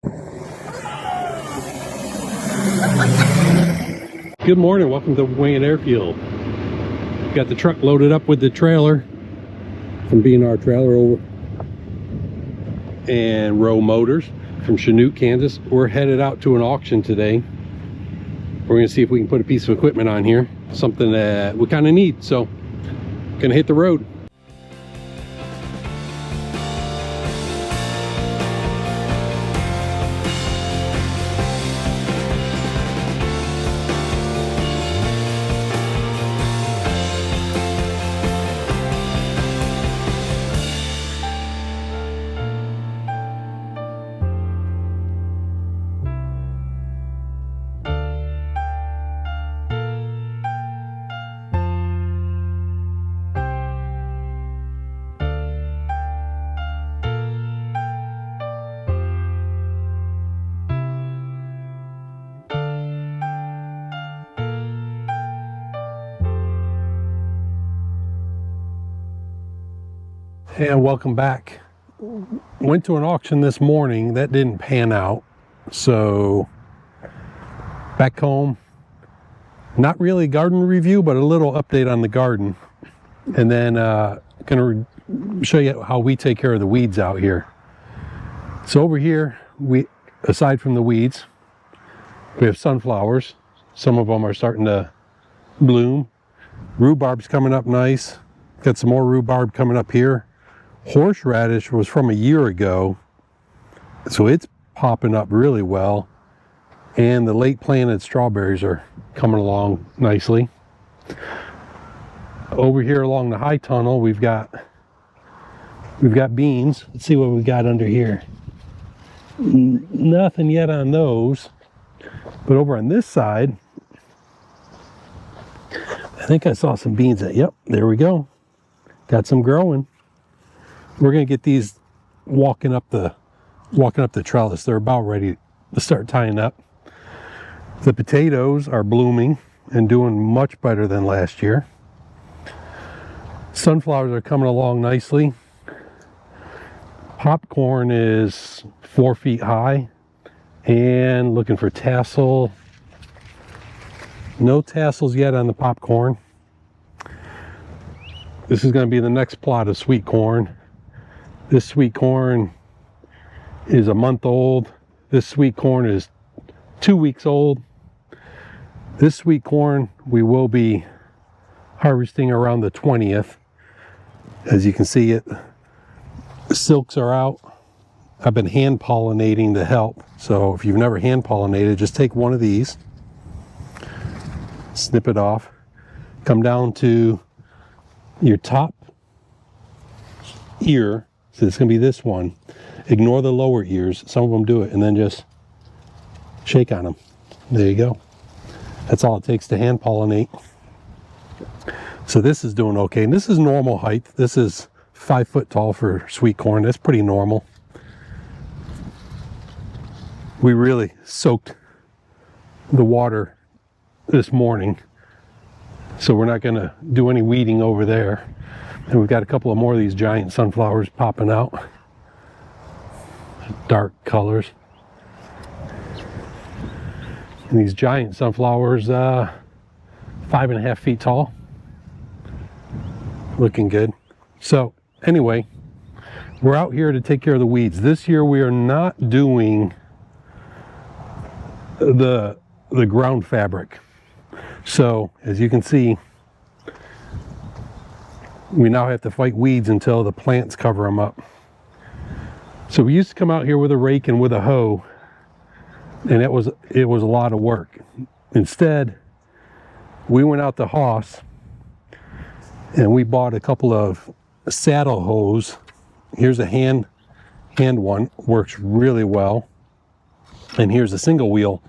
Good morning, welcome to Wayne Airfield. Got the truck loaded up with the trailer from B&R Trailer over and Rowe Motors from Chanute, Kansas. We're headed out to an auction today. We're going to see if we can put a piece of equipment on here, something that we kind of need. So, gonna hit the road. And welcome back. Went to an auction this morning that didn't pan out, so back home, not really garden review, but a little update on the garden, and then gonna show you how we take care of the weeds out here. So over here, aside from the weeds, we have sunflowers. Some of them are starting to bloom. Rhubarb's coming up nice. Got some more rhubarb coming up here. Horseradish was from a year ago, so it's popping up really well, and the late planted strawberries are coming along nicely. Over here along the high tunnel, we've got beans. Let's see what we got under here. Nothing yet on those, but over on this side, I think I saw some beans. Yep, there we go. Got some growing. We're gonna get these walking up the trellis. They're about ready to start tying up. The potatoes are blooming and doing much better than last year. Sunflowers are coming along nicely. Popcorn is 4 feet high and looking for tassel. No tassels yet on the popcorn. This is going to be the next plot of sweet corn. This sweet corn is a month old. This sweet corn is 2 weeks old. This sweet corn we will be harvesting around the 20th. As you can see, the silks are out. I've been hand pollinating to help. So if you've never hand pollinated, just take one of these, snip it off, come down to your top ear. So it's going to be this one. Ignore the lower ears. Some of them do it, and then just shake on them. There you go. That's all it takes to hand pollinate. So this is doing okay, and this is normal height. This is 5 foot tall for sweet corn. That's pretty normal. We really soaked the water this morning, so we're not going to do any weeding over there. And we've got a couple of more of these giant sunflowers popping out. Dark colors. And these giant sunflowers, 5.5 feet tall. Looking good. So anyway, we're out here to take care of the weeds. This year we are not doing the ground fabric. So as you can see, we now have to fight weeds until the plants cover them up. So we used to come out here with a rake and with a hoe, and it was a lot of work. Instead, we went out to Hoss and we bought a couple of saddle hoes. Here's a hand one, works really well. And here's a single wheel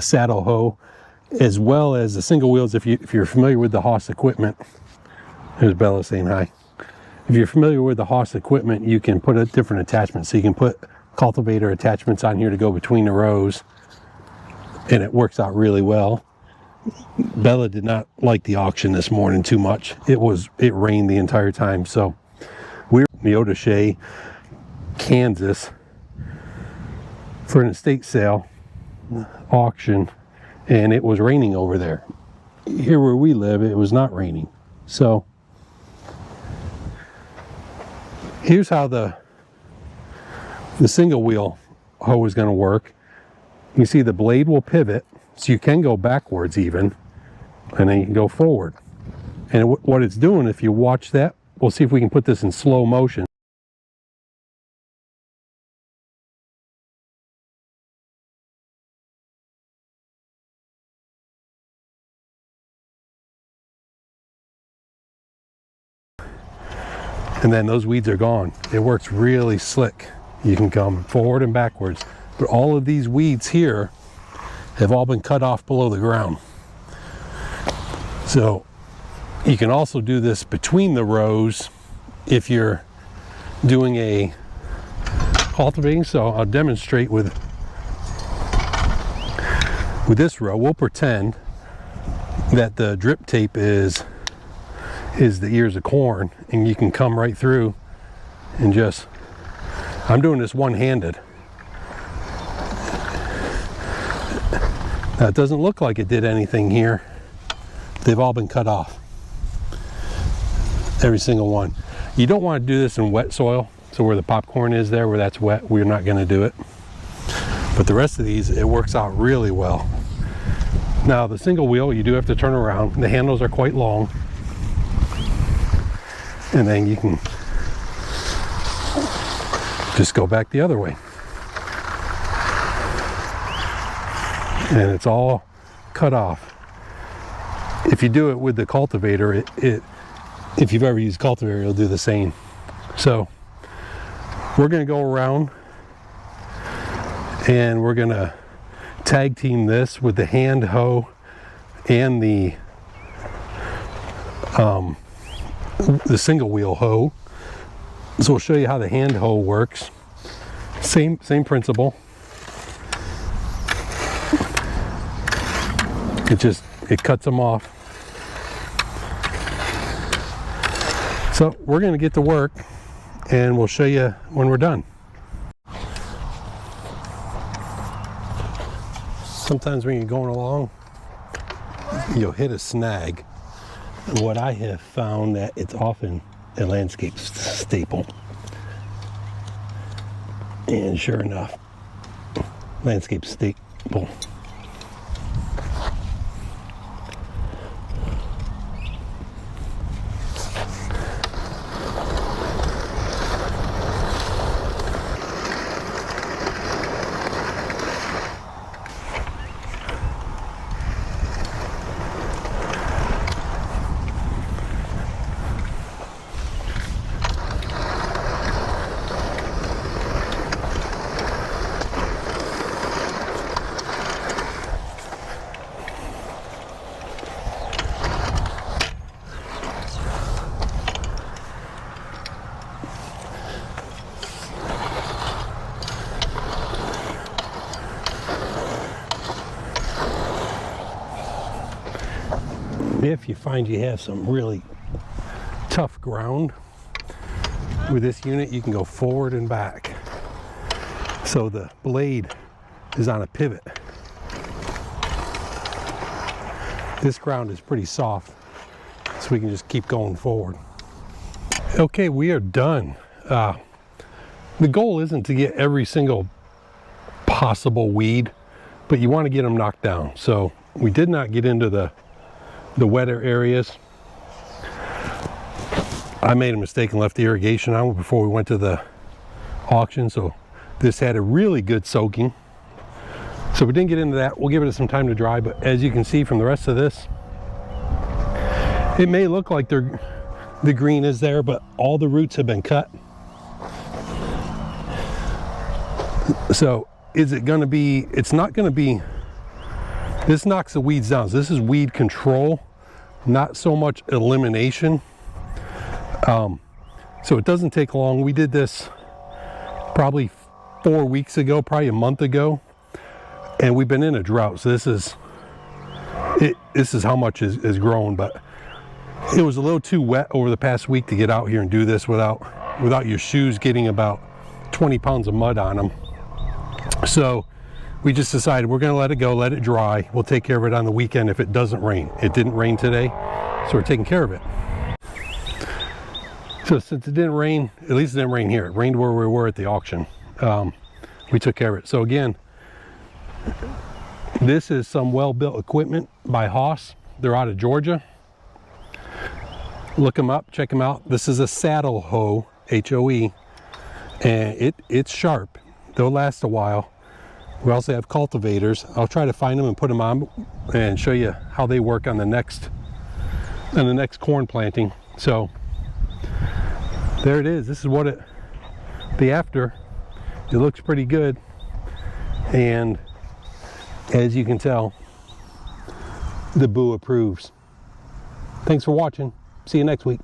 saddle hoe, as well as the single wheels. If you're familiar with the Hoss equipment, there's Bella saying hi. If you're familiar with the Hoss equipment, you can put a different attachment. So you can put cultivator attachments on here to go between the rows, and it works out really well. Bella did not like the auction this morning too much. It rained the entire time, so we were Neoda Shea Kansas for an estate sale auction, and it was raining over there. Here where we live, it was not raining. So here's how the single wheel hoe is going to work. You see the blade will pivot, so you can go backwards even, and then you can go forward. And what it's doing, if you watch that, we'll see if we can put this in slow motion. And then those weeds are gone. It works really slick. You can come forward and backwards. But all of these weeds here have all been cut off below the ground. So you can also do this between the rows if you're doing a cultivating. So I'll demonstrate with this row. We'll pretend that the drip tape is the ears of corn, and you can come right through and just, I'm doing this one-handed. Now it doesn't look like it did anything here. They've all been cut off. Every single one. You don't want to do this in wet soil, so where the popcorn is there, where that's wet, we're not going to do it. But the rest of these, it works out really well. Now the single wheel, you do have to turn around. The handles are quite long. And then you can just go back the other way. And it's all cut off. If you do it with the cultivator, if you've ever used cultivator, you'll do the same. So we're going to go around and we're going to tag team this with the hand hoe and the single wheel hoe. So we'll show you how the hand hoe works. Same principle. It cuts them off. So we're going to get to work and we'll show you when we're done. Sometimes when you're going along, you'll hit a snag. What I have found that it's often a landscape staple. And sure enough, landscape staple. If you find you have some really tough ground with this unit, you can go forward and back. So the blade is on a pivot. This ground is pretty soft, so we can just keep going forward. Okay, we are done. The goal isn't to get every single possible weed, but you want to get them knocked down. So we did not get into the wetter areas. I made a mistake and left the irrigation on before we went to the auction, so this had a really good soaking. So we didn't get into that. We'll give it some time to dry, but as you can see from the rest of this, it may look like the green is there, but all the roots have been cut. So is it going to be, it's not going to be, this knocks the weeds down. So this is weed control, not so much elimination. So it doesn't take long. We did this probably 4 weeks ago, probably a month ago, and we've been in a drought. So this is how much is grown, but it was a little too wet over the past week to get out here and do this without your shoes getting about 20 pounds of mud on them. So we just decided we're going to let it go, let it dry. We'll take care of it on the weekend if it doesn't rain. It didn't rain today, so we're taking care of it. So since it didn't rain, at least it didn't rain here. It rained where we were at the auction. We took care of it. So again, this is some well-built equipment by Hoss. They're out of Georgia. Look them up, check them out. This is a saddle hoe, H-O-E, and it's sharp. They'll last a while. We also have cultivators. I'll try to find them and put them on and show you how they work on the next corn planting. So there it is. This is what the after. It looks pretty good, and as you can tell, the Boo approves. Thanks for watching. See you next week.